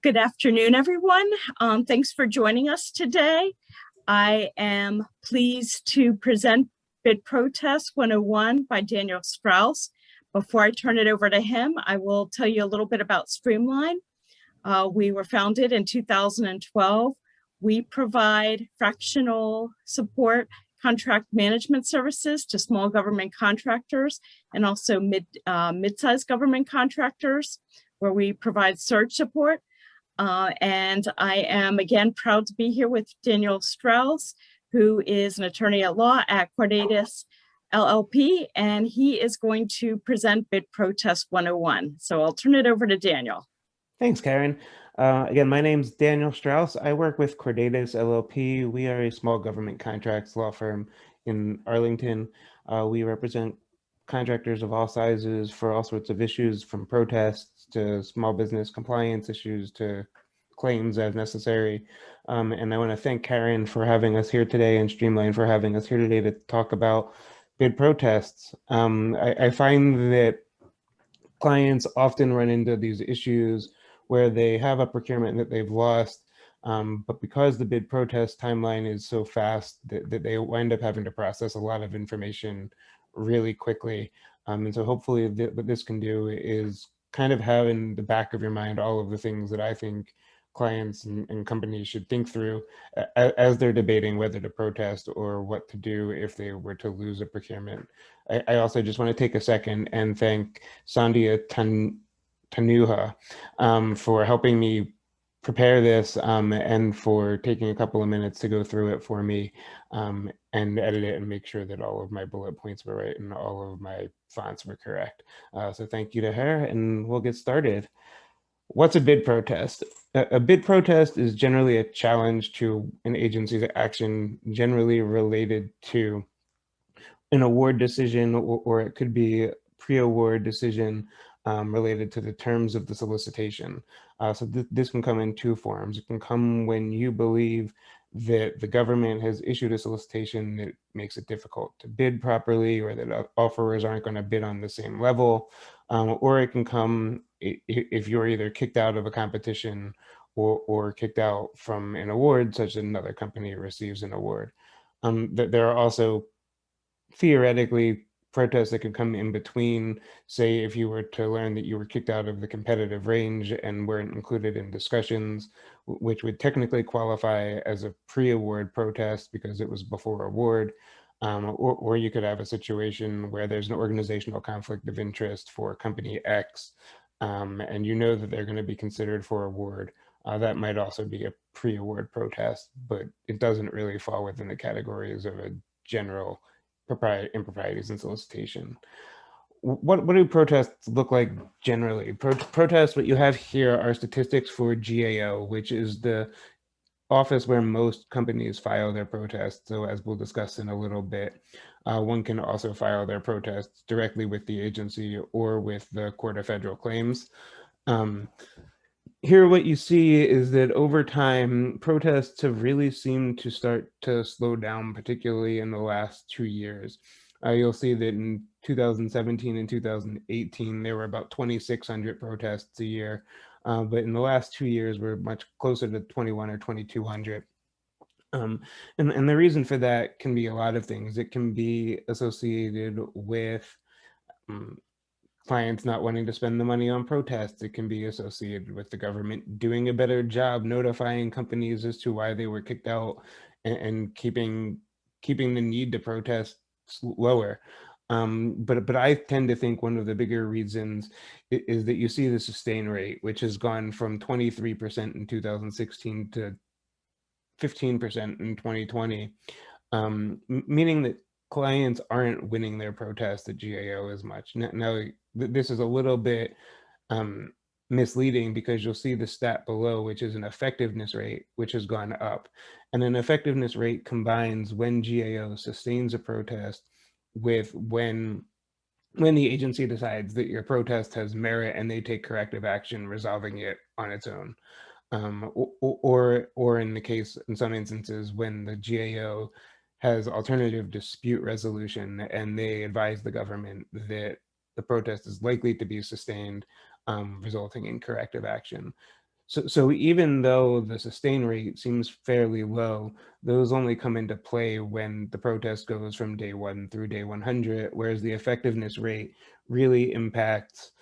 Good afternoon, everyone. Thanks for joining us today. I am pleased to present Bid Protest 101 by Daniel Strouse. Before I turn it over to him, I will tell you a little bit about Streamline. We were founded in 2012. We provide fractional support contract management services to small government contractors and also mid-sized government contractors, where we provide surge support. And I am again proud to be here with Daniel Strouse, who is an attorney at law at Cordatis LLP, and he is going to present Bid Protest 101. So I'll turn it over to Daniel. Thanks, Karen. Again, my name's Daniel Strouse. I work with Cordatis LLP. We are a small government contracts law firm in Arlington. We represent contractors of all sizes for all sorts of issues, from protests to small business compliance issues to claims as necessary. And I want to thank Karen for having us here today and Streamline for having us here today to talk about bid protests. I find that clients often run into these issues where they have a procurement that they've lost, but because the bid protest timeline is so fast that they wind up having to process a lot of information really quickly. And so hopefully what this can do is kind of have in the back of your mind all of the things that I think clients and companies should think through as they're debating whether to protest or what to do if they were to lose a procurement. I also just want to take a second and thank Sandhya Tanuha for helping me prepare this and for taking a couple of minutes to go through it for me and edit it and make sure that all of my bullet points were right and all of my fonts were correct. So thank you to her, and we'll get started. What's a bid protest? A bid protest is generally a challenge to an agency's action, generally related to an award decision, or it could be a pre-award decision related to the terms of the solicitation. So this can come in two forms. It can come when you believe that the government has issued a solicitation that makes it difficult to bid properly, or that offerers aren't going to bid on the same level, or it can come if you're either kicked out of a competition or kicked out from an award, such that another company receives an award. There are also theoretically protests that could come in between. Say if you were to learn that you were kicked out of the competitive range and weren't included in discussions, which would technically qualify as a pre-award protest because it was before award. Or you could have a situation where there's an organizational conflict of interest for company X, and you know that they're going to be considered for award. That might also be a pre-award protest, but it doesn't really fall within the categories of a general improprieties in solicitation. What do protests look like generally? Protests, what you have here are statistics for GAO, which is the office where most companies file their protests. So as we'll discuss in a little bit, one can also file their protests directly with the agency or with the Court of Federal Claims. Here what you see is that over time, protests have really seemed to start to slow down, particularly in the last 2 years. You'll see that in 2017 and 2018, there were about 2,600 protests a year. But in the last 2 years, we're much closer to 21 or 2,200. And the reason for that can be a lot of things. It can be associated with clients not wanting to spend the money on protests. It can be associated with the government doing a better job notifying companies as to why they were kicked out and keeping the need to protest lower. But I tend to think one of the bigger reasons is that you see the sustain rate, which has gone from 23% in 2016 to 15% in 2020, meaning that clients aren't winning their protests at GAO as much. Now, this is a little bit misleading because you'll see the stat below, which is an effectiveness rate, which has gone up. And an effectiveness rate combines when GAO sustains a protest with when the agency decides that your protest has merit and they take corrective action resolving it on its own. Or in the case, in some instances, when the GAO has alternative dispute resolution and they advise the government that the protest is likely to be sustained, resulting in corrective action. So even though the sustain rate seems fairly low, those only come into play when the protest goes from day 1 through day 100, whereas the effectiveness rate really impacts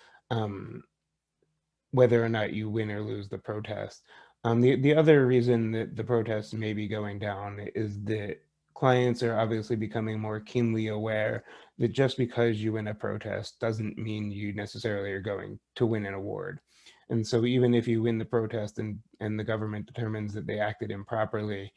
whether or not you win or lose the protest. The other reason that the protests may be going down is that clients are obviously becoming more keenly aware that just because you win a protest doesn't mean you necessarily are going to win an award. And so even if you win the protest and the government determines that they acted improperly,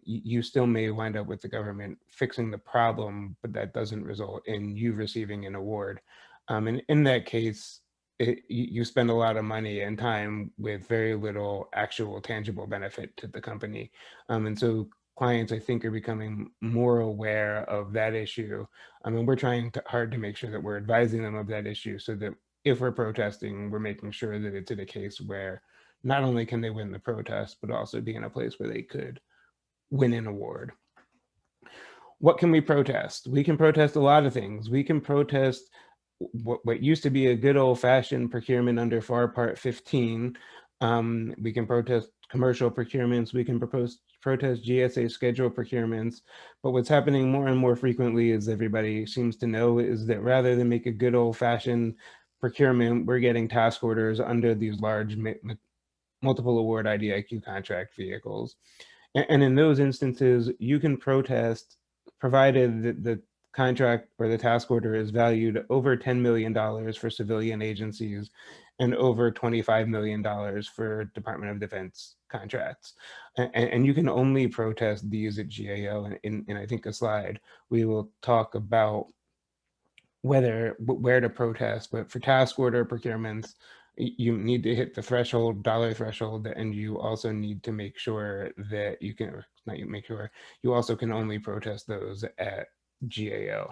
you still may wind up with the government fixing the problem, but that doesn't result in you receiving an award. And in that case, you spend a lot of money and time with very little actual tangible benefit to the company. And so clients, I think, are becoming more aware of that issue. I mean, we're trying hard to make sure that we're advising them of that issue so that if we're protesting, we're making sure that it's in a case where not only can they win the protest, but also be in a place where they could win an award. What can we protest? We can protest a lot of things. We can protest what used to be a good old-fashioned procurement under FAR Part 15. We can protest commercial procurements. We can protest GSA schedule procurements. But what's happening more and more frequently, as everybody seems to know, is that rather than make a good old-fashioned procurement, we're getting task orders under these large multiple award IDIQ contract vehicles. And in those instances, you can protest provided that the contract or the task order is valued over $10 million for civilian agencies and over $25 million for Department of Defense contracts. And you can only protest these at GAO. In I think a slide, we will talk about where to protest, but for task order procurements, you need to hit the dollar threshold, and you also need to make sure that you can, or not you make sure, you also can only protest those at GAO.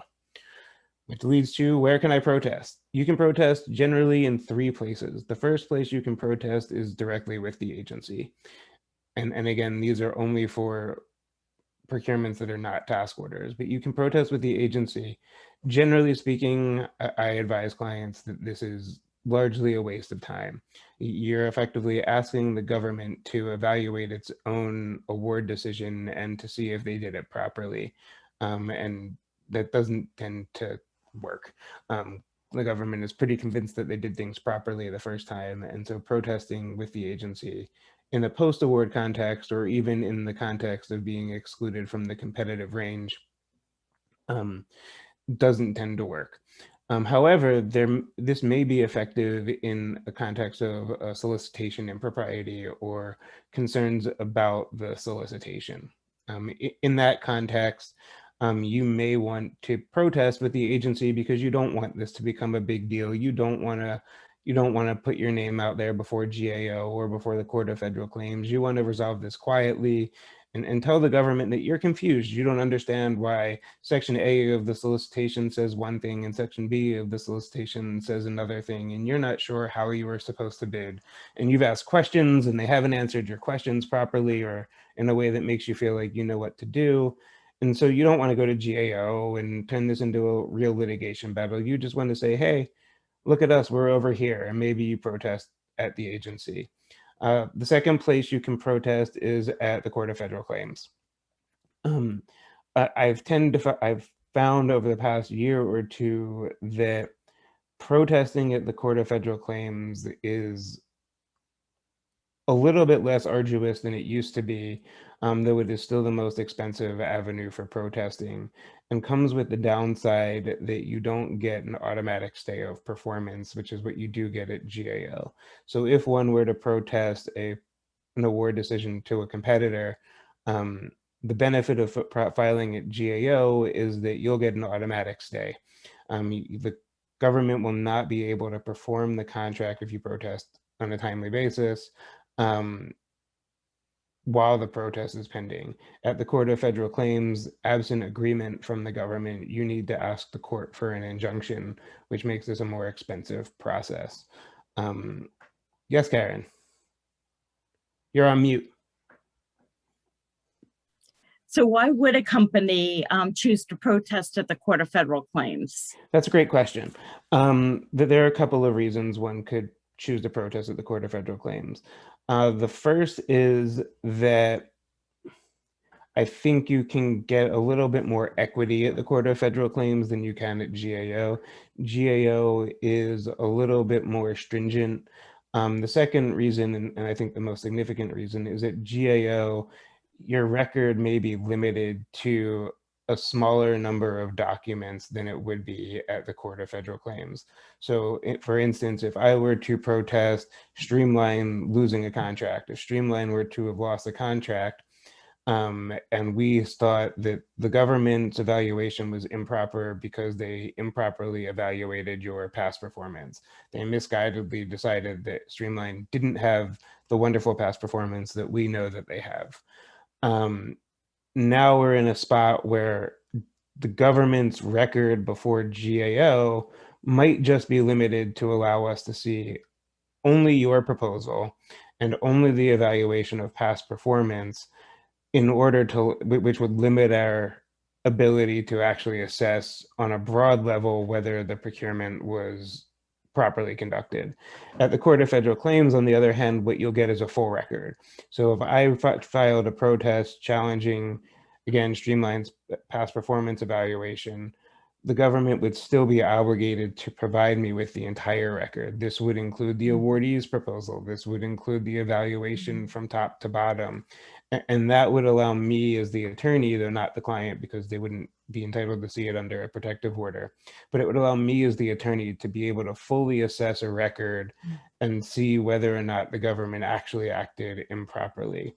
Which leads to, where can I protest? You can protest generally in 3 places. The first place you can protest is directly with the agency. And again, these are only for procurements that are not task orders, but you can protest with the agency. Generally speaking, I advise clients that this is largely a waste of time. You're effectively asking the government to evaluate its own award decision and to see if they did it properly. And that doesn't tend to work. The government is pretty convinced that they did things properly the first time. And so protesting with the agency in a post-award context, or even in the context of being excluded from the competitive range, doesn't tend to work. However, this may be effective in a context of solicitation impropriety or concerns about the solicitation. In that context, you may want to protest with the agency because you don't want this to become a big deal. You don't want to put your name out there before GAO or before the Court of Federal Claims. You want to resolve this quietly and tell the government that you're confused. You don't understand why Section A of the solicitation says one thing and Section B of the solicitation says another thing, and you're not sure how you were supposed to bid. And you've asked questions and they haven't answered your questions properly or in a way that makes you feel like you know what to do. And so you don't want to go to GAO and turn this into a real litigation battle. You just want to say, hey, look at us, we're over here, and maybe you protest at the agency. The second place you can protest is at the Court of Federal Claims. I've found over the past year or two that protesting at the Court of Federal Claims is a little bit less arduous than it used to be, though it is still the most expensive avenue for protesting, and comes with the downside that you don't get an automatic stay of performance, which is what you do get at GAO. So if one were to protest an award decision to a competitor, the benefit of filing at GAO is that you'll get an automatic stay. The government will not be able to perform the contract if you protest on a timely basis while the protest is pending. At the Court of Federal Claims, absent agreement from the government, you need to ask the court for an injunction, which makes this a more expensive process. Yes, Karen. You're on mute. So why would a company choose to protest at the Court of Federal Claims? That's a great question. There are a couple of reasons one could choose to protest at the Court of Federal Claims. The first is that I think you can get a little bit more equity at the Court of Federal Claims than you can at GAO. GAO is a little bit more stringent. The second reason, and I think the most significant reason, is that GAO, your record may be limited to a smaller number of documents than it would be at the Court of Federal Claims. So for instance, if I were to protest Streamline losing a contract, if Streamline were to have lost a contract, and we thought that the government's evaluation was improper because they improperly evaluated your past performance. They misguidedly decided that Streamline didn't have the wonderful past performance that we know that they have. Now we're in a spot where the government's record before GAO might just be limited to allow us to see only your proposal and only the evaluation of past performance, in order to, which would limit our ability to actually assess on a broad level whether the procurement was properly conducted. At the Court of Federal Claims, on the other hand, what you'll get is a full record. So if I filed a protest challenging, again, Streamline's past performance evaluation, the government would still be obligated to provide me with the entire record. This would include the awardee's proposal. This would include the evaluation from top to bottom. And that would allow me as the attorney, though not the client, because they wouldn't be entitled to see it under a protective order, but it would allow me as the attorney to be able to fully assess a record and see whether or not the government actually acted improperly.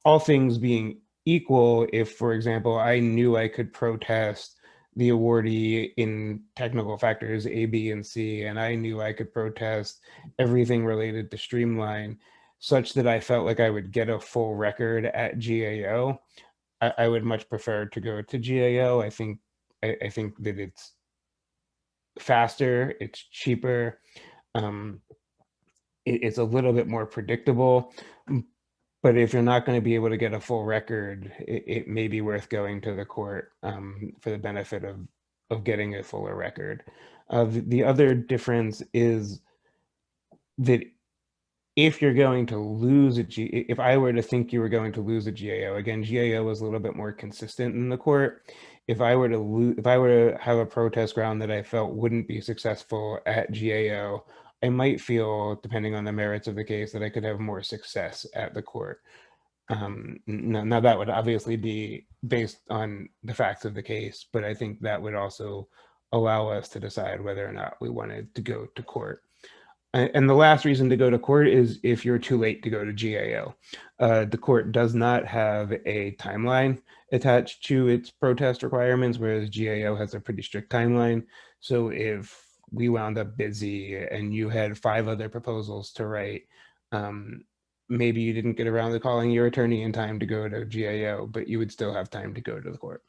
All things being equal, if, for example, I knew I could protest the awardee in technical factors A, B, and C, and I knew I could protest everything related to Streamline, such that I felt like I would get a full record at GAO, I would much prefer to go to GAO. I think that it's faster, it's cheaper, it's a little bit more predictable. But if you're not going to be able to get a full record, it may be worth going to the court for the benefit of getting a fuller record. The other difference is that if you're going to lose if I were to think you were going to lose a GAO, again, GAO was a little bit more consistent in the court. If I were to have a protest ground that I felt wouldn't be successful at GAO, I might feel, depending on the merits of the case, that I could have more success at the court. Now that would obviously be based on the facts of the case, but I think that would also allow us to decide whether or not we wanted to go to court. And the last reason to go to court is if you're too late to go to GAO. The court does not have a timeline attached to its protest requirements, whereas GAO has a pretty strict timeline. So if we wound up busy and you had 5 other proposals to write, maybe you didn't get around to calling your attorney in time to go to GAO, but you would still have time to go to the court.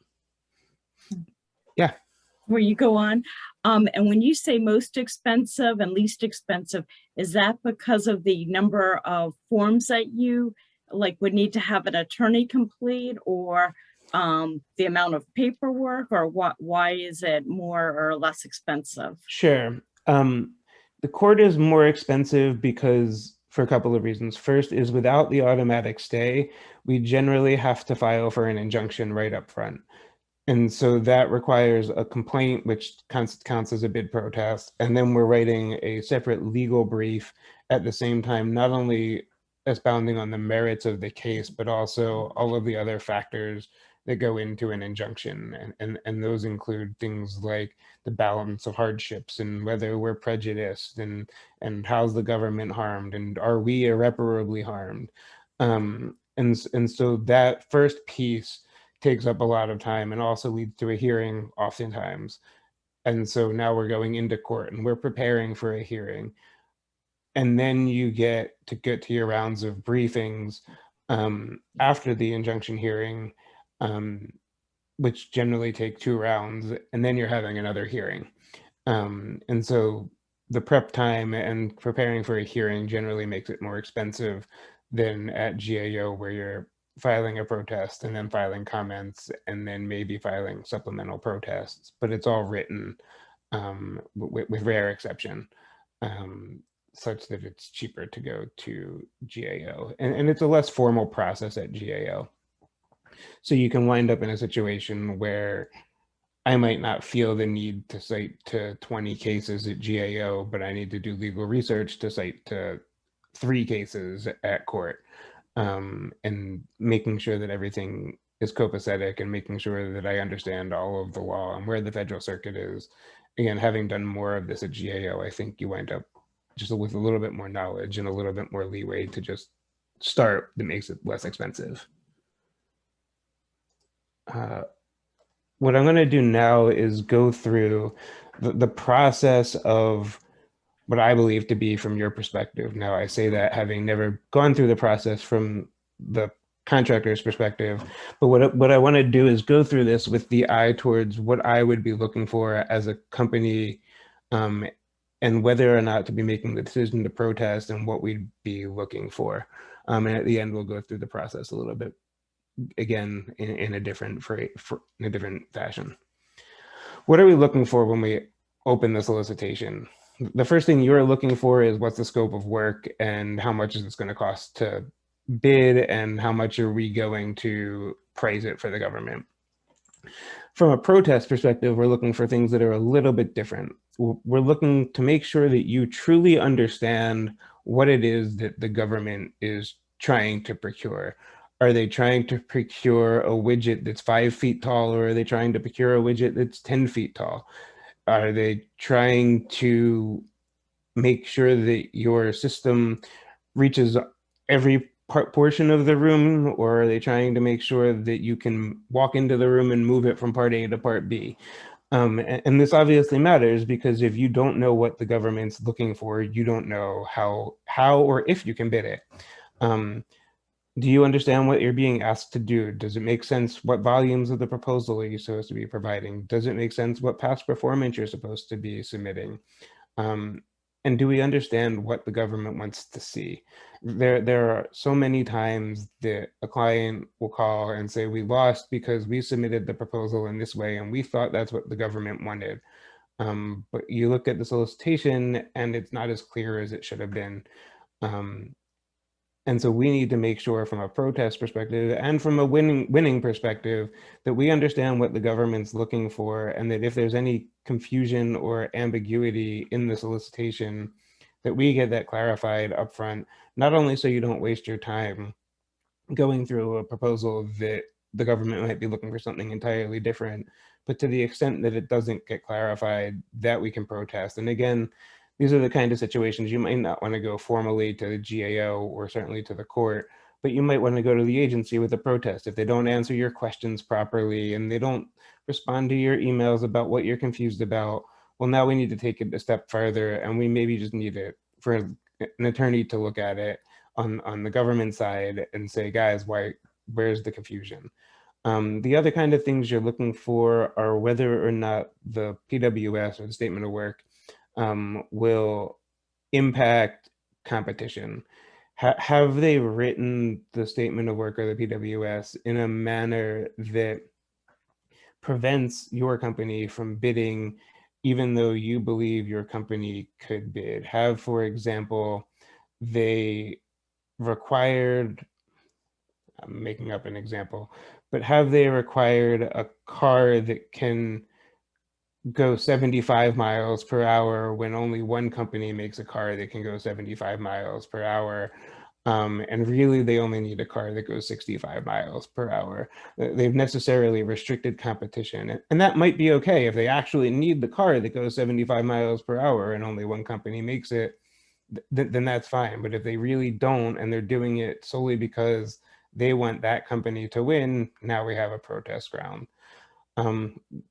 Yeah. Where you go on. And when you say most expensive and least expensive, is that because of the number of forms that you would need to have an attorney complete, or the amount of paperwork, or why is it more or less expensive? Sure. The court is more expensive because, for a couple of reasons. First is, without the automatic stay, we generally have to file for an injunction right up front. And so that requires a complaint, which counts as a bid protest. And then we're writing a separate legal brief at the same time, not only expounding on the merits of the case, but also all of the other factors that go into an injunction. And those include things like the balance of hardships, and whether we're prejudiced, and how's the government harmed, and are we irreparably harmed? And so that first piece takes up a lot of time and also leads to a hearing oftentimes. And so now we're going into court and we're preparing for a hearing. And then you get to your rounds of briefings after the injunction hearing, which generally take 2 rounds, and then you're having another hearing. And so the prep time and preparing for a hearing generally makes it more expensive than at GAO, where you're filing a protest and then filing comments and then maybe filing supplemental protests, but it's all written with rare exception. such that it's cheaper to go to GAO. And it's a less formal process at GAO. So you can wind up in a situation where I might not feel the need to cite to 20 cases at GAO, but I need to do legal research to cite to 3 cases at court, and making sure that everything is copacetic and making sure that I understand all of the law and where the federal circuit is. Again, having done more of this at GAO, I think you wind up just with a little bit more knowledge and a little bit more leeway to just start that makes it less expensive. What I'm going to do now is go through the process of what I believe to be from your perspective. Now, I say that having never gone through the process from the contractor's perspective, but what I want to do is go through this with the eye towards what I would be looking for as a company, and whether or not to be making the decision to protest and what we'd be looking for. And at the end, we'll go through the process a little bit again in a different fashion. What are we looking for when we open the solicitation? The first thing you're looking for is what's the scope of work and how much is this going to cost to bid and how much are we going to price it for the government. From a protest perspective, we're looking for things that are a little bit different. We're looking to make sure that you truly understand what it is that the government is trying to procure. Are they trying to procure a widget that's 5 feet tall, or are they trying to procure a widget that's 10 feet tall? Are they trying to make sure that your system reaches every portion of the room, or are they trying to make sure that you can walk into the room and move it from part A to part B? And this obviously matters, because if you don't know what the government's looking for, you don't know how or if you can bid it. Do you understand what you're being asked to do? Does it make sense what volumes of the proposal are you supposed to be providing? Does it make sense what past performance you're supposed to be submitting? And do we understand what the government wants to see? There are so many times that a client will call and say, we lost because we submitted the proposal in this way and we thought that's what the government wanted. But you look at the solicitation and it's not as clear as it should have been. And so we need to make sure from a protest perspective and from a winning perspective that we understand what the government's looking for, and that if there's any confusion or ambiguity in the solicitation, that we get that clarified upfront, not only so you don't waste your time going through a proposal that the government might be looking for something entirely different, but to the extent that it doesn't get clarified, that we can protest. And again, these are the kind of situations you might not want to go formally to the GAO or certainly to the court, but you might want to go to the agency with a protest. If they don't answer your questions properly and they don't respond to your emails about what you're confused about, well, now we need to take it a step further, and we maybe just need it for an attorney to look at it on the government side and say, guys, where's the confusion? The other kind of things you're looking for are whether or not the PWS, or the statement of work, will impact competition. Have they written the statement of work, or the PWS, in a manner that prevents your company from bidding even though you believe your company could bid? Have, for example, they required, I'm making up an example, but have they required a car that can go 75 miles per hour when only one company makes a car that can go 75 miles per hour? And really, they only need a car that goes 65 miles per hour. They've necessarily restricted competition. And that might be okay if they actually need the car that goes 75 miles per hour and only one company makes it, then that's fine. But if they really don't, and they're doing it solely because they want that company to win, now we have a protest ground.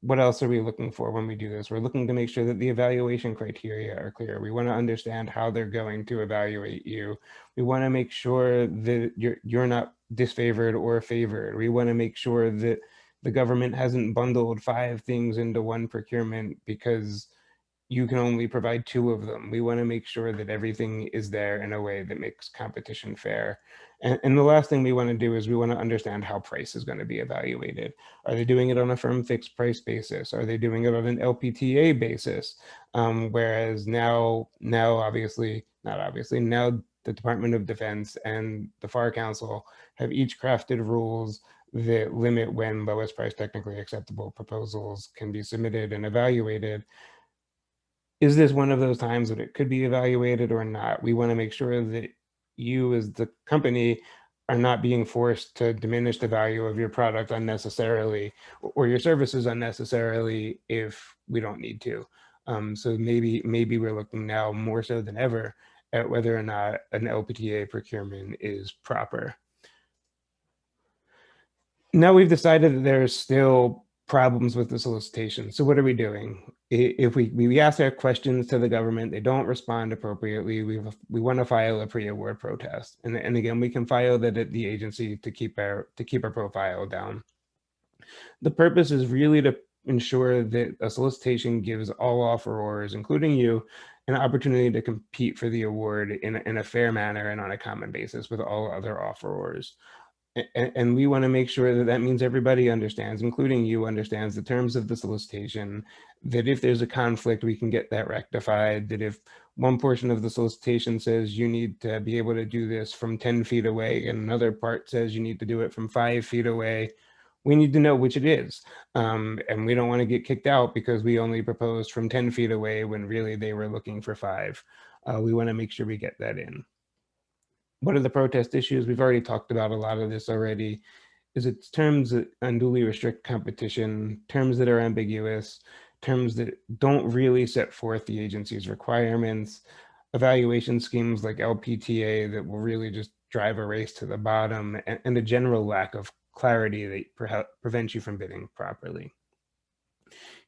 What else are we looking for when we do this? We're looking to make sure that the evaluation criteria are clear. We want to understand how they're going to evaluate you. We want to make sure that you're not disfavored or favored. We want to make sure that the government hasn't bundled 5 things into one procurement because you can only provide 2 of them. We want to make sure that everything is there in a way that makes competition fair. And the last thing we want to do is we want to understand how price is going to be evaluated. Are they doing it on a firm fixed price basis? Are they doing it on an LPTA basis? Whereas now obviously, not obviously, now the Department of Defense and the FAR Council have each crafted rules that limit when lowest price technically acceptable proposals can be submitted and evaluated. Is this one of those times that it could be evaluated or not? We want to make sure that you as the company are not being forced to diminish the value of your product unnecessarily or your services unnecessarily if we don't need to. So maybe we're looking now more so than ever at whether or not an LPTA procurement is proper. Now we've decided that there's still problems with the solicitation. So what are we doing? If we ask our questions to the government, they don't respond appropriately, we want to file a pre-award protest. And again, we can file that at the agency to keep our profile down. The purpose is really to ensure that a solicitation gives all offerors, including you, an opportunity to compete for the award in a fair manner and on a common basis with all other offerors. And we want to make sure that that means everybody understands, including you, understands the terms of the solicitation, that if there's a conflict, we can get that rectified, that if one portion of the solicitation says you need to be able to do this from 10 feet away and another part says you need to do it from 5 feet away, we need to know which it is. And we don't want to get kicked out because we only proposed from 10 feet away when really they were looking for 5. We want to make sure we get that in. What are the protest issues? We've already talked about a lot of this already. Is it terms that unduly restrict competition, terms that are ambiguous, terms that don't really set forth the agency's requirements, evaluation schemes like LPTA that will really just drive a race to the bottom, and a general lack of clarity that prevents you from bidding properly.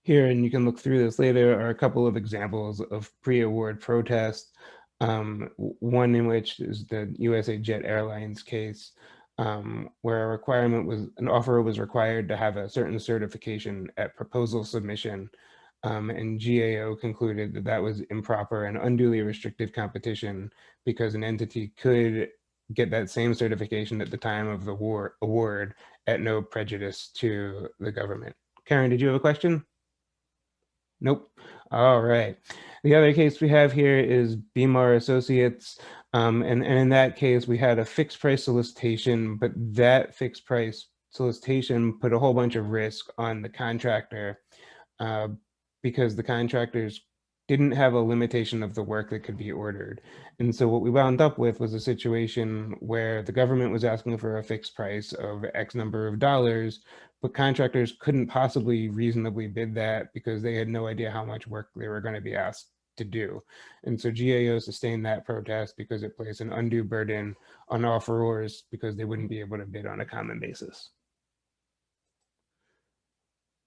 Here, and you can look through this later, are a couple of examples of pre-award protests. One in which is the USA Jet Airlines case, where a requirement was, an offeror was required to have a certain certification at proposal submission, and GAO concluded that that was improper and unduly restricted competition because an entity could get that same certification at the time of the award at no prejudice to the government. Karen, did you have a question? Nope. All right. The other case we have here is BMAR Associates. And in that case, we had a fixed price solicitation, but that fixed price solicitation put a whole bunch of risk on the contractor because the contractors didn't have a limitation of the work that could be ordered. And so what we wound up with was a situation where the government was asking for a fixed price of X number of dollars, but contractors couldn't possibly reasonably bid that because they had no idea how much work they were going to be asked to do. And so GAO sustained that protest because it placed an undue burden on offerors because they wouldn't be able to bid on a common basis.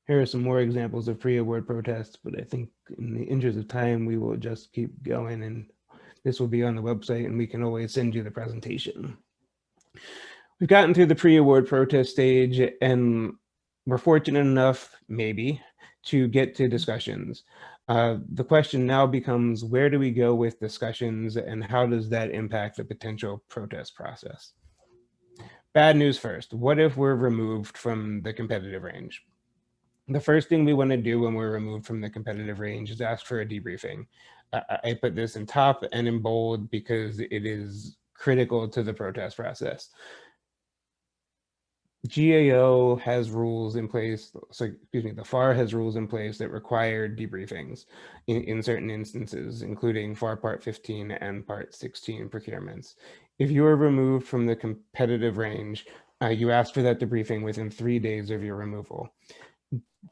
Here are some more examples of pre-award protests, but I think in the interest of time, we will just keep going, and this will be on the website and we can always send you the presentation. We've gotten through the pre-award protest stage and we're fortunate enough, maybe, to get to discussions. The question now becomes, where do we go with discussions and how does that impact the potential protest process? Bad news first. What if we're removed from the competitive range? The first thing we want to do when we're removed from the competitive range is ask for a debriefing. I put this in top and in bold because it is critical to the protest process. GAO has rules in place, so excuse me, the FAR has rules in place that require debriefings in certain instances, including FAR Part 15 and Part 16 procurements. If you are removed from the competitive range, you ask for that debriefing within 3 days of your removal.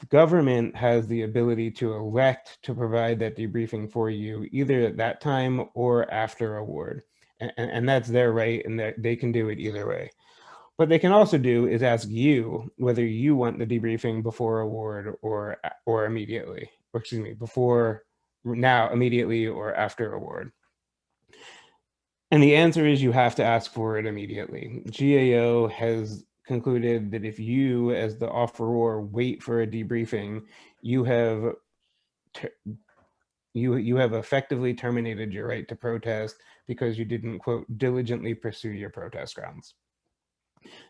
The government has the ability to elect to provide that debriefing for you either at that time or after award. And that's their right, and they can do it either way. What they can also do is ask you whether you want the debriefing before award or immediately, or excuse me, before now, immediately, or after award. And the answer is you have to ask for it immediately. GAO has concluded that if you, as the offeror, wait for a debriefing, you have You have effectively terminated your right to protest because you didn't, quote, diligently pursue your protest grounds.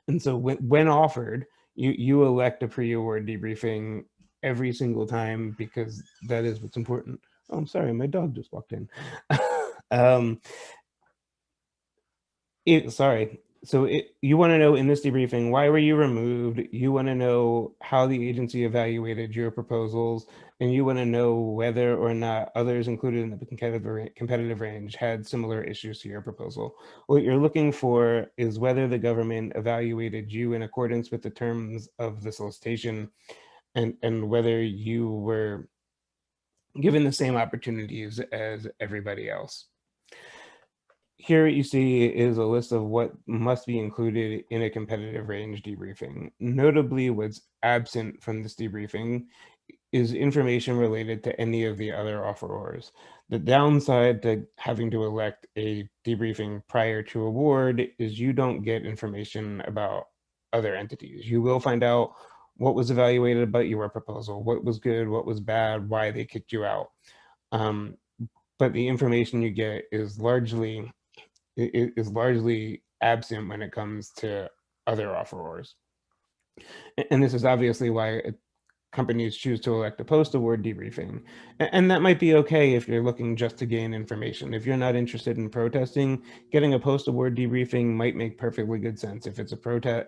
And so when offered, you elect a pre-award debriefing every single time because that is what's important. Oh, I'm sorry, my dog just walked in. um, Sorry. So you want to know in this debriefing, why were you removed? You want to know how the agency evaluated your proposals, and you want to know whether or not others included in the competitive range had similar issues to your proposal. What you're looking for is whether the government evaluated you in accordance with the terms of the solicitation, and whether you were given the same opportunities as everybody else. Here you see is a list of what must be included in a competitive range debriefing. Notably, what's absent from this debriefing is information related to any of the other offerors. The downside to having to elect a debriefing prior to award is you don't get information about other entities. You will find out what was evaluated about your proposal, what was good, what was bad, why they kicked you out. But the information you get is largely absent when it comes to other offerors. And this is obviously why companies choose to elect a post-award debriefing. And that might be okay if you're looking just to gain information. If you're not interested in protesting, getting a post-award debriefing might make perfectly good sense. If it's a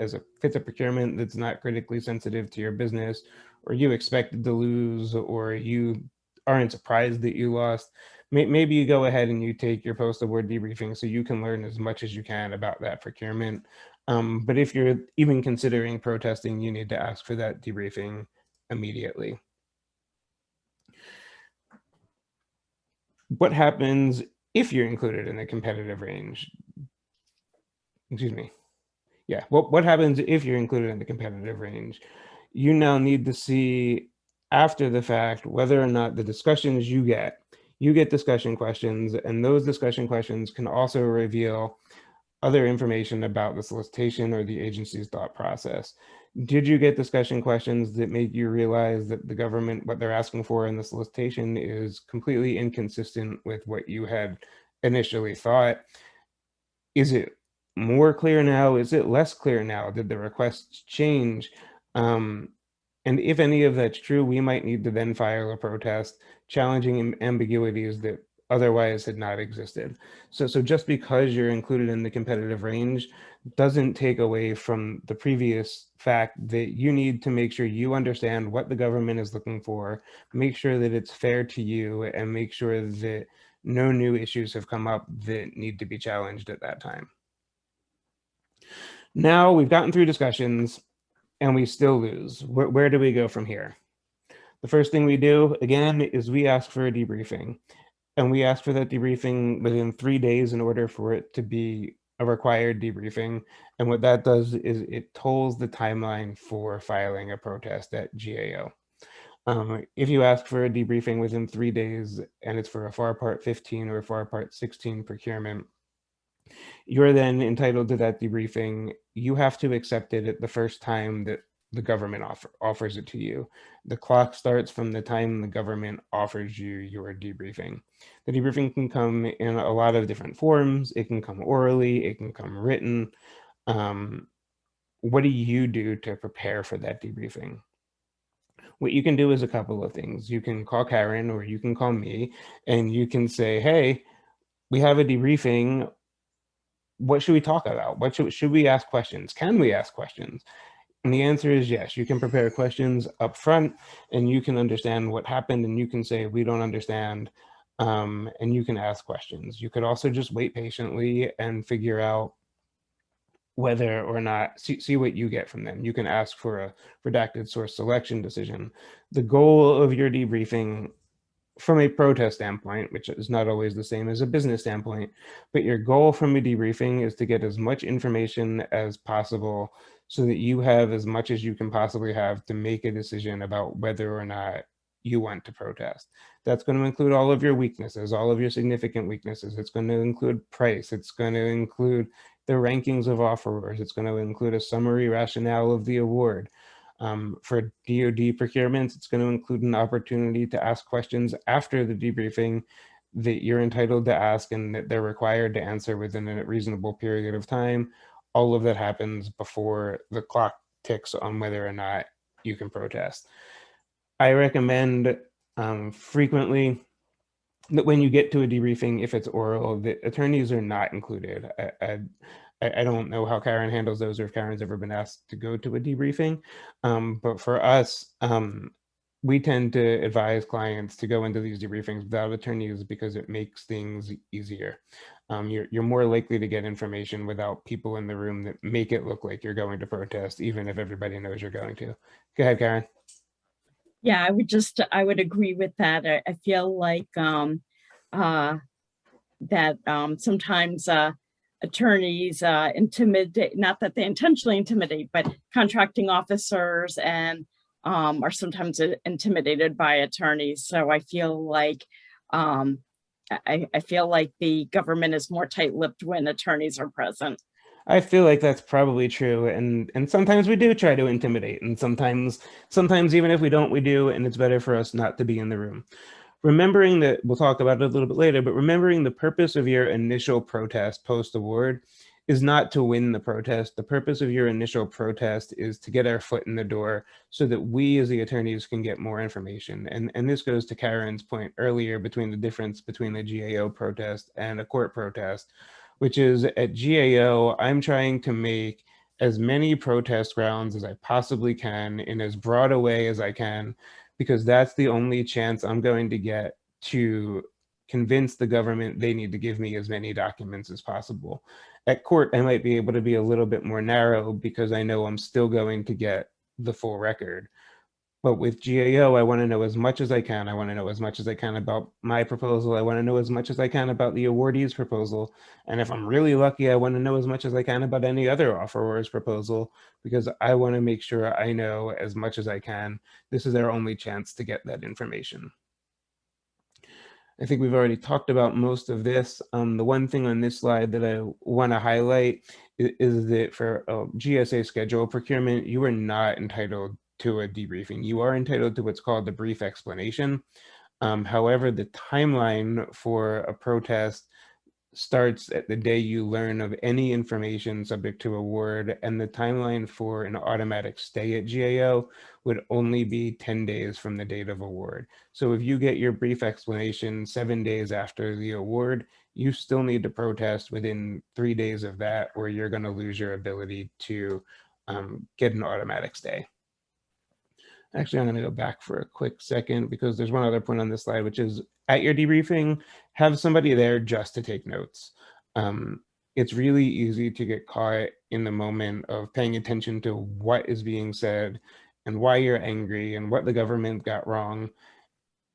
if it's a procurement that's not critically sensitive to your business, or you expected to lose, or you aren't surprised that you lost, maybe you go ahead and you take your post-award debriefing so you can learn as much as you can about that procurement. But if you're even considering protesting, you need to ask for that debriefing immediately. What happens if you're included in a competitive range? Excuse me. Yeah, what happens if you're included in the competitive range? You now need to see after the fact whether or not the discussions you get discussion questions, and those discussion questions can also reveal other information about the solicitation or the agency's thought process. Did you get discussion questions that made you realize that the government, what they're asking for in the solicitation, is completely inconsistent with what you had initially thought? Is it more clear now? Is it less clear now? Did the requests change? And if any of that's true, we might need to then file a protest challenging ambiguities that otherwise had not existed. So just because you're included in the competitive range doesn't take away from the previous fact that you need to make sure you understand what the government is looking for, make sure that it's fair to you, and make sure that no new issues have come up that need to be challenged at that time. Now we've gotten through discussions and we still lose. Where do we go from here? The first thing we do, again, is we ask for a debriefing. And we ask for that debriefing within 3 days in order for it to be a required debriefing. And what that does is it tolls the timeline for filing a protest at GAO. If you ask for a debriefing within 3 days and it's for a FAR Part 15 or FAR Part 16 procurement, you're then entitled to that debriefing. You have to accept it at the first time that the government offers it to you. The clock starts from the time the government offers you your debriefing. The debriefing can come in a lot of different forms. It can come orally, it can come written. What do you do to prepare for that debriefing? What you can do is a couple of things. You can call Karen or you can call me and you can say, hey, we have a debriefing. What should we talk about? What should we ask questions? Can we ask questions? And the answer is yes. You can prepare questions up front and you can understand what happened and you can say, we don't understand, and you can ask questions. You could also just wait patiently and figure out whether or not, see what you get from them. You can ask for a redacted source selection decision. The goal of your debriefing from a protest standpoint, which is not always the same as a business standpoint, but your goal from a debriefing is to get as much information as possible so that you have as much as you can possibly have to make a decision about whether or not you want to protest. That's going to include all of your weaknesses, all of your significant weaknesses. It's going to include price. It's going to include the rankings of offerors. It's going to include a summary rationale of the award. For DoD procurements, it's going to include an opportunity to ask questions after the debriefing that you're entitled to ask and that they're required to answer within a reasonable period of time. All of that happens before the clock ticks on whether or not you can protest. I recommend frequently that when you get to a debriefing, if it's oral, the attorneys are not included. I don't know how Karen handles those or if Karen's ever been asked to go to a debriefing. But for us, we tend to advise clients to go into these debriefings without attorneys because it makes things easier. You're more likely to get information without people in the room that make it look like you're going to protest, even if everybody knows you're going to. Go ahead, Karen. Yeah, I would agree with that. I feel like that sometimes attorneys intimidate, not that they intentionally intimidate, but contracting officers and are sometimes intimidated by attorneys. So I feel like I feel like the government is more tight-lipped when attorneys are present. I feel like that's probably true, and sometimes we do try to intimidate, and sometimes even if we don't, we do, and it's better for us not to be in the room. Remembering that, we'll talk about it a little bit later, but remembering the purpose of your initial protest post-award is not to win the protest. The purpose of your initial protest is to get our foot in the door so that we as the attorneys can get more information. And this goes to Karen's point earlier between the difference between a GAO protest and a court protest, which is at GAO, I'm trying to make as many protest grounds as I possibly can in as broad a way as I can, because that's the only chance I'm going to get to convince the government they need to give me as many documents as possible. At court, I might be able to be a little bit more narrow because I know I'm still going to get the full record. But with GAO, I want to know as much as I can. I want to know as much as I can about my proposal. I want to know as much as I can about the awardee's proposal. And if I'm really lucky, I want to know as much as I can about any other offeror's proposal, because I want to make sure I know as much as I can. This is our only chance to get that information. I think we've already talked about most of this. The one thing on this slide that I want to highlight is that for GSA schedule procurement, you are not entitled to a debriefing. You are entitled to what's called the brief explanation. However, the timeline for a protest starts at the day you learn of any information subject to award, and the timeline for an automatic stay at GAO would only be 10 days from the date of award. So if you get your brief explanation 7 days after the award, you still need to protest within 3 days of that, or you're going to lose your ability to get an automatic stay. Actually, I'm going to go back for a quick second because there's one other point on this slide, which is at your debriefing, have somebody there just to take notes. It's really easy to get caught in the moment of paying attention to what is being said and why you're angry and what the government got wrong.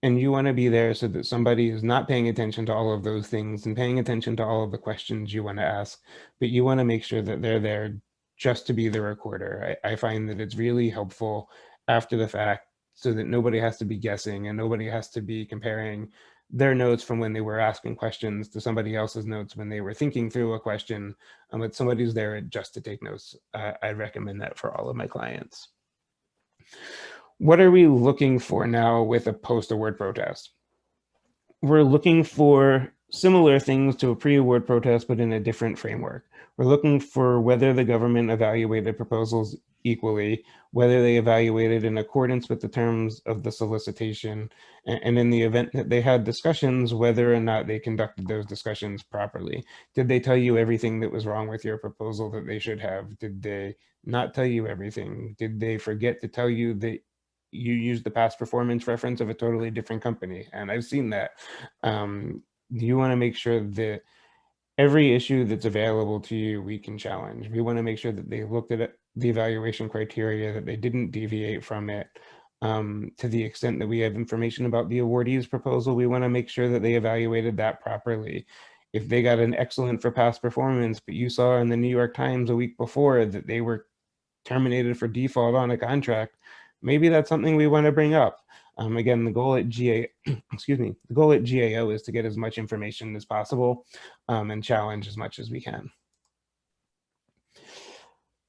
And you want to be there so that somebody is not paying attention to all of those things and paying attention to all of the questions you want to ask, but you want to make sure that they're there just to be the recorder. I find that it's really helpful after the fact so that nobody has to be guessing and nobody has to be comparing their notes from when they were asking questions to somebody else's notes when they were thinking through a question, but somebody's there just to take notes. I recommend that for all of my clients. What are we looking for now with a post-award protest? We're looking for similar things to a pre-award protest, but in a different framework. We're looking for whether the government evaluated proposals equally, whether they evaluated in accordance with the terms of the solicitation, and in the event that they had discussions, whether or not they conducted those discussions properly. Did they tell you everything that was wrong with your proposal that they should have? Did they not tell you everything? Did they forget to tell you that you use the past performance reference of a totally different company? And I've seen that. You want to make sure that every issue that's available to you, we can challenge. We want to make sure that they looked at the evaluation criteria, that they didn't deviate from it. To the extent that we have information about the awardee's proposal, we want to make sure that they evaluated that properly. If they got an excellent for past performance, but you saw in the New York Times a week before that they were terminated for default on a contract, maybe that's something we want to bring up. Again, the goal at the goal at GAO is to get as much information as possible and challenge as much as we can.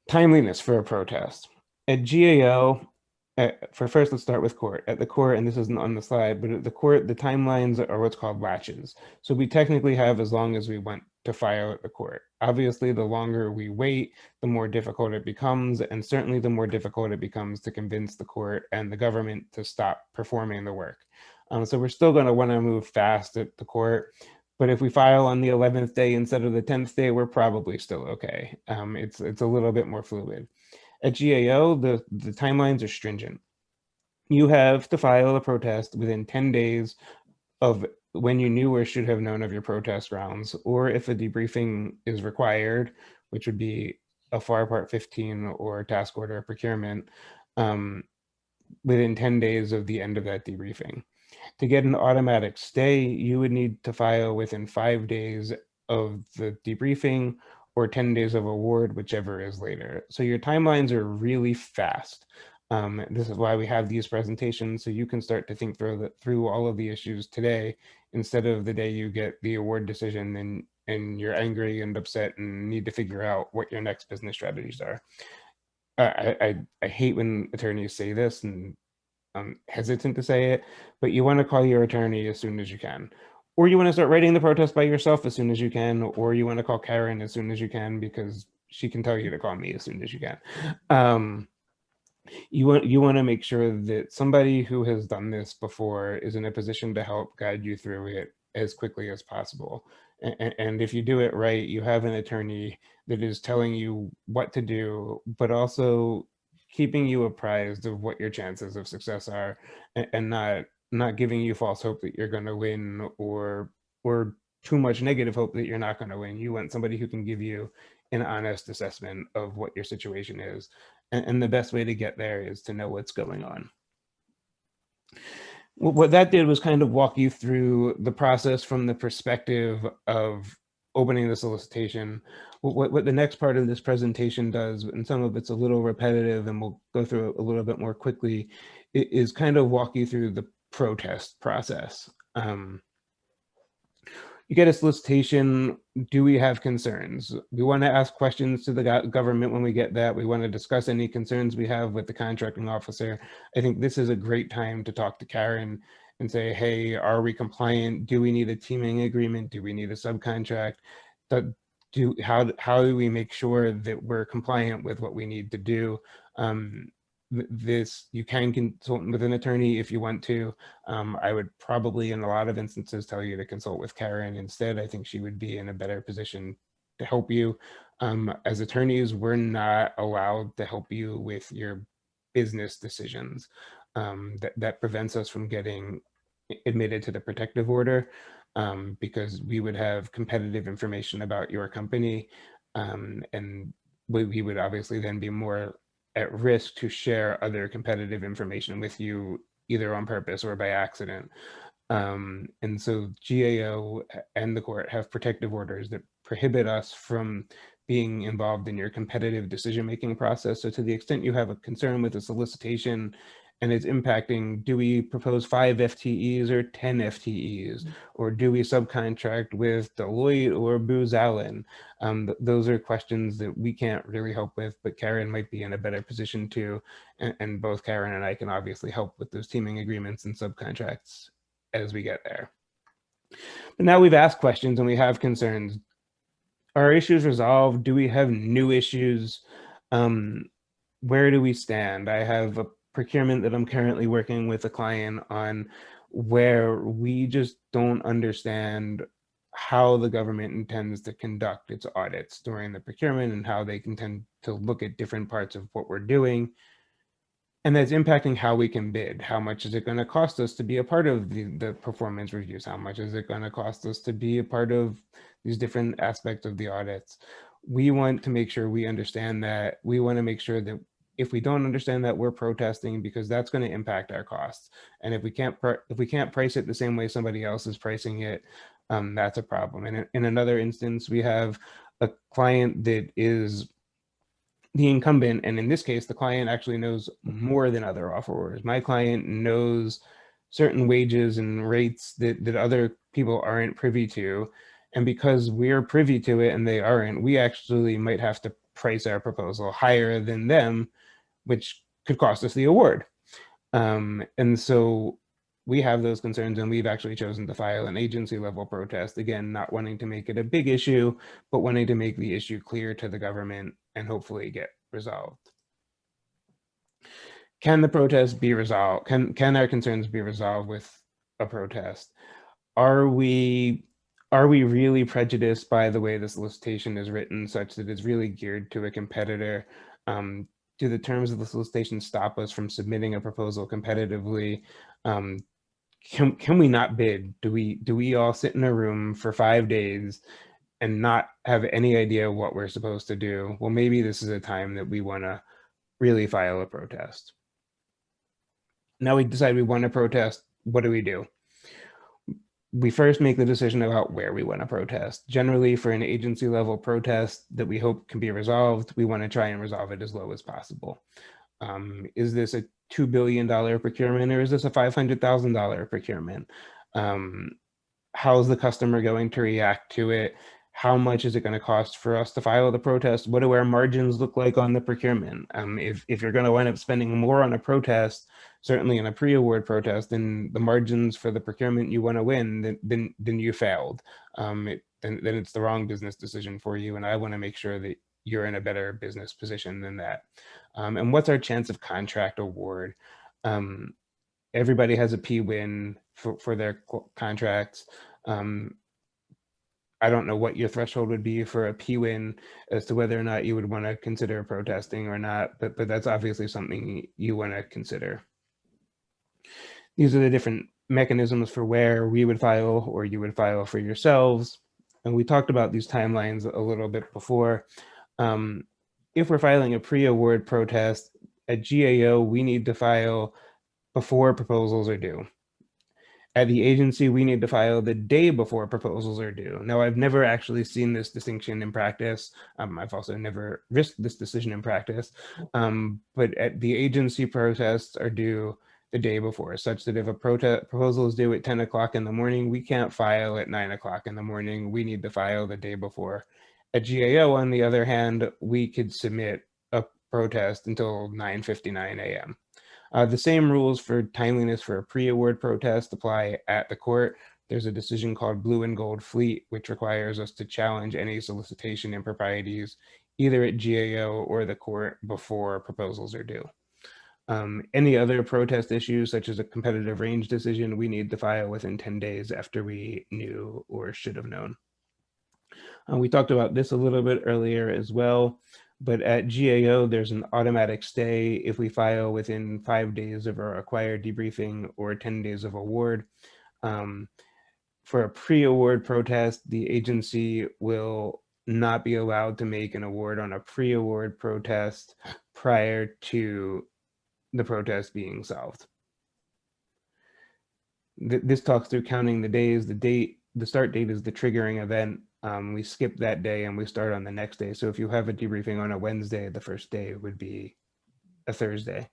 Timeliness for a protest. At GAO, for first, let's start with court. At the court, and this isn't on the slide, but at the court, the timelines are what's called latches. So we technically have as long as we want to file at the court. Obviously, the longer we wait, the more difficult it becomes, and certainly the more difficult it becomes to convince the court and the government to stop performing the work. So we're still going to want to move fast at the court, but if we file on the 11th day instead of the 10th day, we're probably still okay. It's a little bit more fluid. At GAO, the timelines are stringent. You have to file a protest within 10 days of when you knew or should have known of your protest grounds, or if a debriefing is required, which would be a FAR Part 15 or task order procurement, within 10 days of the end of that debriefing. To get an automatic stay, you would need to file within 5 days of the debriefing or 10 days of award, whichever is later. So your timelines are really fast. This is why we have these presentations, so you can start to think through all of the issues today, instead of the day you get the award decision and you're angry and upset and need to figure out what your next business strategies are. I hate when attorneys say this, and I'm hesitant to say it, but you want to call your attorney as soon as you can. Or you want to start writing the protest by yourself as soon as you can, or you want to call Karen as soon as you can, because she can tell you to call me as soon as you can. You want to make sure that somebody who has done this before is in a position to help guide you through it as quickly as possible. And if you do it right, you have an attorney that is telling you what to do, but also keeping you apprised of what your chances of success are, and not giving you false hope that you're going to win, or too much negative hope that you're not going to win. You want somebody who can give you an honest assessment of what your situation is. And the best way to get there is to know what's going on. What that did was kind of walk you through the process from the perspective of opening the solicitation. What the next part of this presentation does, and some of it's a little repetitive and we'll go through it a little bit more quickly, is kind of walk you through the protest process. You get a solicitation. Do we have concerns? We want to ask questions to the government when we get that. We want to discuss any concerns we have with the contracting officer. I think this is a great time to talk to Karen and say, hey, are we compliant? Do we need a teaming agreement? Do we need a subcontract? How do we make sure that we're compliant with what we need to do? You can consult with an attorney if you want to. I would probably, in a lot of instances, tell you to consult with Karen instead. I think she would be in a better position to help you. As attorneys, we're not allowed to help you with your business decisions. That prevents us from getting admitted to the protective order, because we would have competitive information about your company, and we would obviously then be more at risk to share other competitive information with you, either on purpose or by accident. And so GAO and the court have protective orders that prohibit us from being involved in your competitive decision-making process. So to the extent you have a concern with a solicitation and it's impacting, do we propose 5 FTEs or 10 FTEs? Or do we subcontract with Deloitte or Booz Allen? Those are questions that we can't really help with, but Karen might be in a better position to, and both Karen and I can obviously help with those teaming agreements and subcontracts as we get there. But now we've asked questions and we have concerns. Are issues resolved? Do we have new issues? Where do we stand? I have a procurement that I'm currently working with a client on, where we just don't understand how the government intends to conduct its audits during the procurement, and how they intend to look at different parts of what we're doing. And that's impacting how we can bid. How much is it going to cost us to be a part of the performance reviews? How much is it going to cost us to be a part of these different aspects of the audits? We want to make sure we understand that. We want to make sure that if we don't understand that, we're protesting, because that's going to impact our costs. And if we can't price it the same way somebody else is pricing it, that's a problem. And in another instance, we have a client that is the incumbent, and in this case, the client actually knows more than other offerors. My client knows certain wages and rates that other people aren't privy to. And because we're privy to it and they aren't, we actually might have to price our proposal higher than them, which could cost us the award. And so we have those concerns, and we've actually chosen to file an agency level protest, again, not wanting to make it a big issue, but wanting to make the issue clear to the government and hopefully get resolved. Can the protest be resolved? Can our concerns be resolved with a protest? Are we really prejudiced by the way the solicitation is written, such that it's really geared to a competitor? Do the terms of the solicitation stop us from submitting a proposal competitively? Can we not bid? Do we all sit in a room for 5 days and not have any idea what we're supposed to do? Well, maybe this is a time that we want to really file a protest. Now we decide we want to protest. What do? We first make the decision about where we want to protest. Generally, for an agency level protest that we hope can be resolved, we want to try and resolve it as low as possible. Is this a $2 billion procurement, or is this a $500,000 procurement? How's the customer going to react to it? How much is it going to cost for us to file the protest? What do our margins look like on the procurement? If you're going to wind up spending more on a protest, certainly in a pre-award protest, then the margins for the procurement you want to win, then you failed. Then it's the wrong business decision for you, and I want to make sure that you're in a better business position than that. And what's our chance of contract award? Everybody has a P-win for their contracts. I don't know what your threshold would be for a P-win as to whether or not you would want to consider protesting or not, but that's obviously something you want to consider. These are the different mechanisms for where we would file or you would file for yourselves. And we talked about these timelines a little bit before. If we're filing a pre-award protest at GAO, we need to file before proposals are due. At the agency, we need to file the day before proposals are due. Now, I've never actually seen this distinction in practice. I've also never risked this decision in practice. But at the agency, protests are due the day before, such that if a proposal is due at 10 o'clock in the morning, we can't file at 9 o'clock in the morning. We need to file the day before. At GAO, on the other hand, we could submit a protest until 9:59 a.m. The same rules for timeliness for a pre-award protest apply at the court. There's a decision called Blue and Gold Fleet, which requires us to challenge any solicitation improprieties either at GAO or the court before proposals are due. Any other protest issues, such as a competitive range decision, we need to file within 10 days after we knew or should have known. We talked about this a little bit earlier as well. But at GAO, there's an automatic stay if we file within 5 days of our acquired debriefing or 10 days of award. For a pre-award protest, the agency will not be allowed to make an award on a pre-award protest prior to the protest being solved. This talks through counting the days. The start date is the triggering event. We skip that day and we start on the next day. So if you have a debriefing on a Wednesday, the first day would be a Thursday.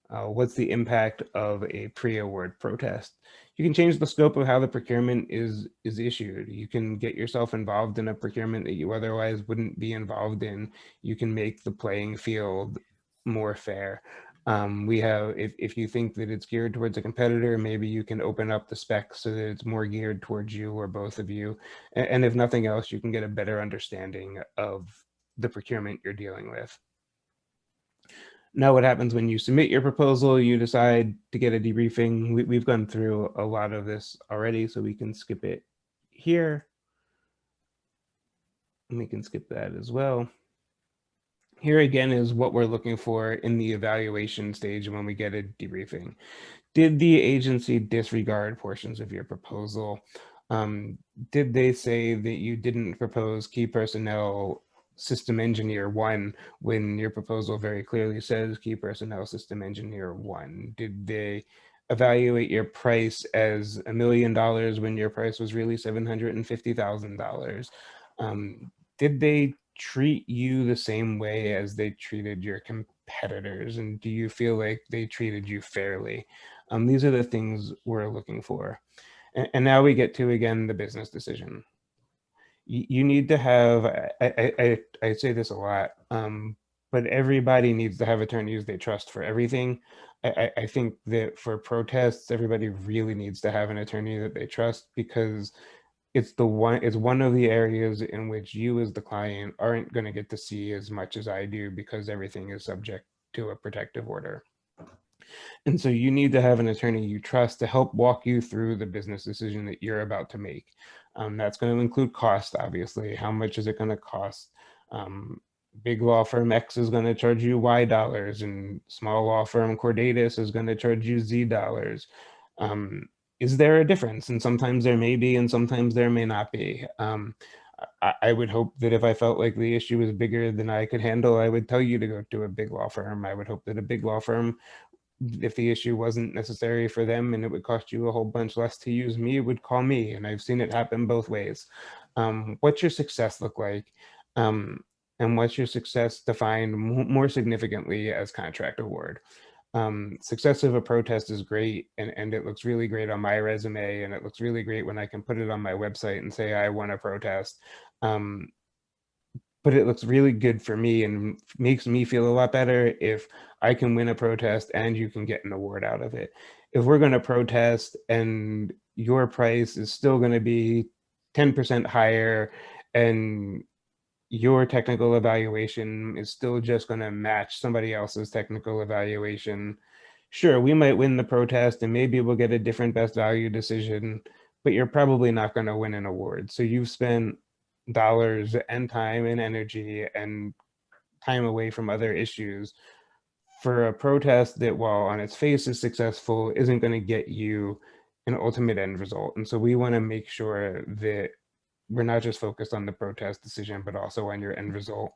What's the impact of a pre-award protest? You can change the scope of how the procurement is issued. You can get yourself involved in a procurement that you otherwise wouldn't be involved in. You can make the playing field more fair. If you think that it's geared towards a competitor, maybe you can open up the specs so that it's more geared towards you or both of you. And if nothing else, you can get a better understanding of the procurement you're dealing with. Now, what happens when you submit your proposal, you decide to get a debriefing. We've gone through a lot of this already, so we can skip it here. And we can skip that as well. Here again is what we're looking for in the evaluation stage when we get a debriefing. Did the agency disregard portions of your proposal? Did they say that you didn't propose key personnel system engineer 1 when your proposal very clearly says key personnel system engineer 1? Did they evaluate your price as $1 million when your price was really $750,000? Did they treat you the same way as they treated your competitors? And do you feel like they treated you fairly? These are the things we're looking for. And now we get to, again, the business decision. You need to have, I say this a lot, but everybody needs to have attorneys they trust for everything. I think that for protests, everybody really needs to have an attorney that they trust, because it's one of the areas in which you as the client aren't going to get to see as much as I do, because everything is subject to a protective order. And so you need to have an attorney you trust to help walk you through the business decision that you're about to make. That's going to include cost, obviously. How much is it going to cost? Big law firm X is going to charge you Y dollars, and small law firm Cordatis is going to charge you Z dollars. Is there a difference? And sometimes there may be, and sometimes there may not be. I would hope that if I felt like the issue was bigger than I could handle, I would tell you to go to a big law firm. I would hope that a big law firm, if the issue wasn't necessary for them and it would cost you a whole bunch less to use me, would call me. And I've seen it happen both ways. What's your success look like? And what's your success defined more significantly as contract award? Success of a protest is great, and it looks really great on my resume, and it looks really great when I can put it on my website and say I won a protest. But it looks really good for me and makes me feel a lot better if I can win a protest and you can get an award out of it. If we're going to protest and your price is still going to be 10% higher and your technical evaluation is still just going to match somebody else's technical evaluation, sure, we might win the protest and maybe we'll get a different best value decision, but you're probably not going to win an award. So you've spent dollars and time and energy and time away from other issues for a protest that, while on its face is successful, isn't going to get you an ultimate end result. And so we want to make sure that we're not just focused on the protest decision, but also on your end result.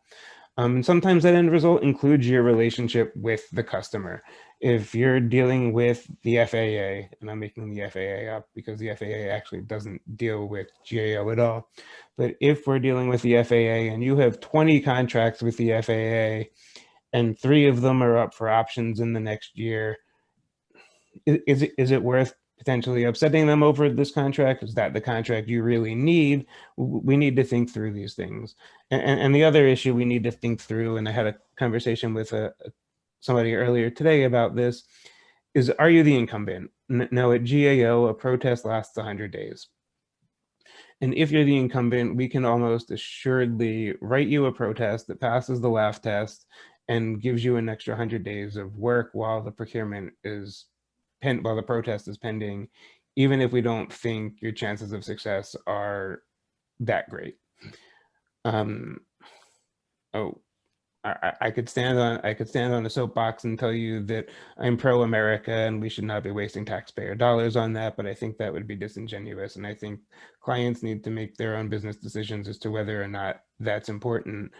And sometimes that end result includes your relationship with the customer. If you're dealing with the FAA, and I'm making the FAA up because the FAA actually doesn't deal with GAO at all, but if we're dealing with the FAA and you have 20 contracts with the FAA and 3 of them are up for options in the next year, is it worth potentially upsetting them over this contract? Is that the contract you really need? We need to think through these things. And the other issue we need to think through, and I had a conversation with somebody earlier today about this, is are you the incumbent? Now at GAO, a protest lasts 100 days. And if you're the incumbent, we can almost assuredly write you a protest that passes the laugh test and gives you an extra 100 days of work while the protest is pending, even if we don't think your chances of success are that great. I could stand on a soapbox and tell you that I'm pro-America and we should not be wasting taxpayer dollars on that, but I think that would be disingenuous. And I think clients need to make their own business decisions as to whether or not that's important.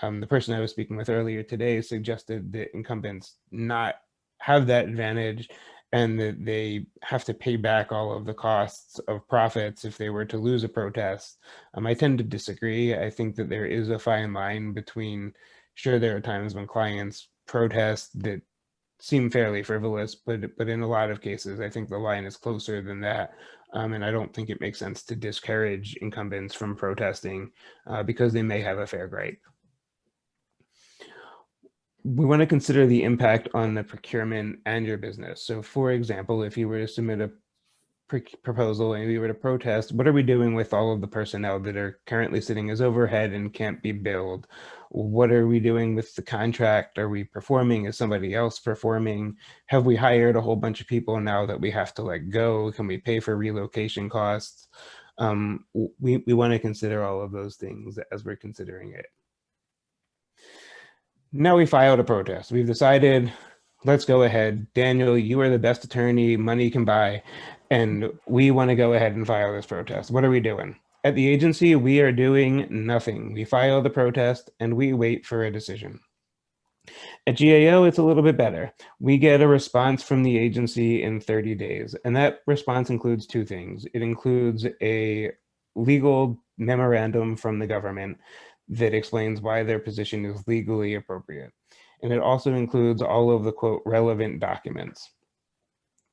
The person I was speaking with earlier today suggested that incumbents not have that advantage and that they have to pay back all of the costs of profits if they were to lose a protest. I tend to disagree. I think that there is a fine line between, sure, there are times when clients protest that seem fairly frivolous, but in a lot of cases, I think the line is closer than that. And I don't think it makes sense to discourage incumbents from protesting because they may have a fair gripe. We want to consider the impact on the procurement and your business. So for example, if you were to submit a proposal and we were to protest, what are we doing with all of the personnel that are currently sitting as overhead and can't be billed? What are we doing with the contract? Are we performing? Is somebody else performing? Have we hired a whole bunch of people now that we have to let go? Can we pay for relocation costs? We want to consider all of those things as we're considering it. Now we filed a protest. We've decided, let's go ahead. Daniel, you are the best attorney money can buy, and we want to go ahead and file this protest. What are we doing? At the agency, we are doing nothing. We file the protest and we wait for a decision. At GAO, it's a little bit better. We get a response from the agency in 30 days, and that response includes 2 things. It includes a legal memorandum from the government that explains why their position is legally appropriate. And it also includes all of the, quote, relevant documents.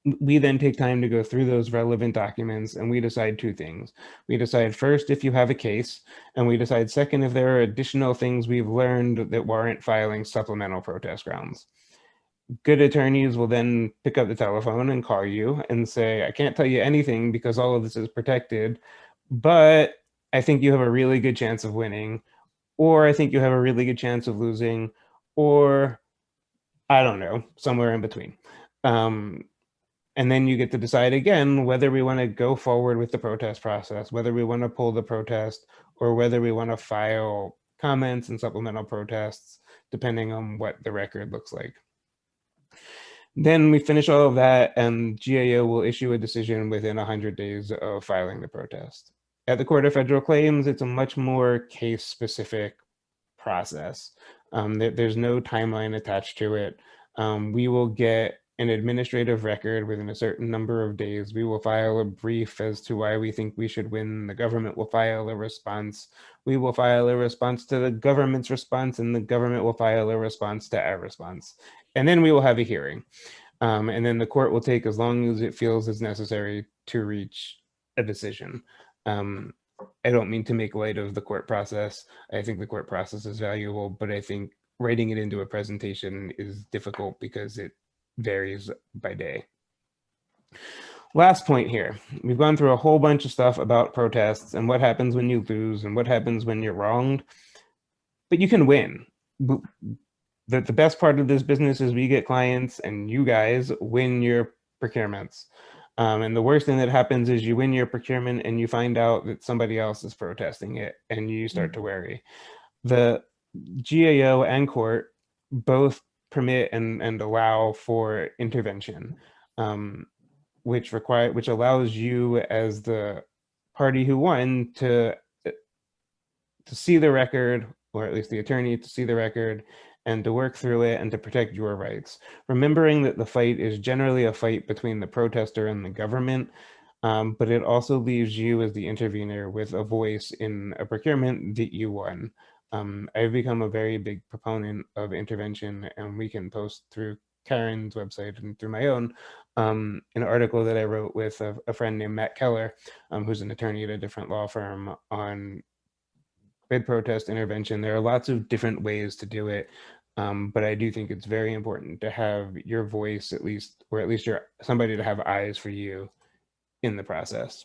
We then take time to go through those relevant documents and we decide two things. We decide first if you have a case, and we decide second if there are additional things we've learned that warrant filing supplemental protest grounds. Good attorneys will then pick up the telephone and call you and say, I can't tell you anything because all of this is protected, but I think you have a really good chance of winning, or I think you have a really good chance of losing, or I don't know, somewhere in between. And then you get to decide again whether we want to go forward with the protest process, whether we want to pull the protest, or whether we want to file comments and supplemental protests, depending on what the record looks like. Then we finish all of that, and GAO will issue a decision within 100 days of filing the protest. At the Court of Federal Claims, it's a much more case-specific process. There's no timeline attached to it. We will get an administrative record within a certain number of days. We will file a brief as to why we think we should win. The government will file a response. We will file a response to the government's response, and the government will file a response to our response. And then we will have a hearing. And then the court will take as long as it feels is necessary to reach a decision. I don't mean to make light of the court process. I think the court process is valuable, but I think writing it into a presentation is difficult because it varies by day. Last point here. We've gone through a whole bunch of stuff about protests and what happens when you lose and what happens when you're wronged, but you can win. The best part of this business is we get clients and you guys win your procurements. And the worst thing that happens is you win your procurement and you find out that somebody else is protesting it and you start to worry. The GAO and court both permit and allow for intervention, which allows you as the party who won to see the record, or at least the attorney to see the record, and to work through it and to protect your rights. Remembering that the fight is generally a fight between the protester and the government, but it also leaves you as the intervener with a voice in a procurement that you won. I've become a very big proponent of intervention, and we can post through Karen's website and through my own an article that I wrote with a friend named Matt Keller, who's an attorney at a different law firm, on bid protest intervention. There are lots of different ways to do it, but I do think it's very important to have your voice at least, or at least you're somebody to have eyes for you in the process.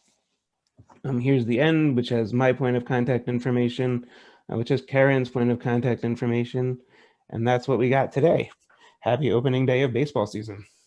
Here's the end, which has my point of contact information, which has Karen's point of contact information, and that's what we got today. Happy opening day of baseball season.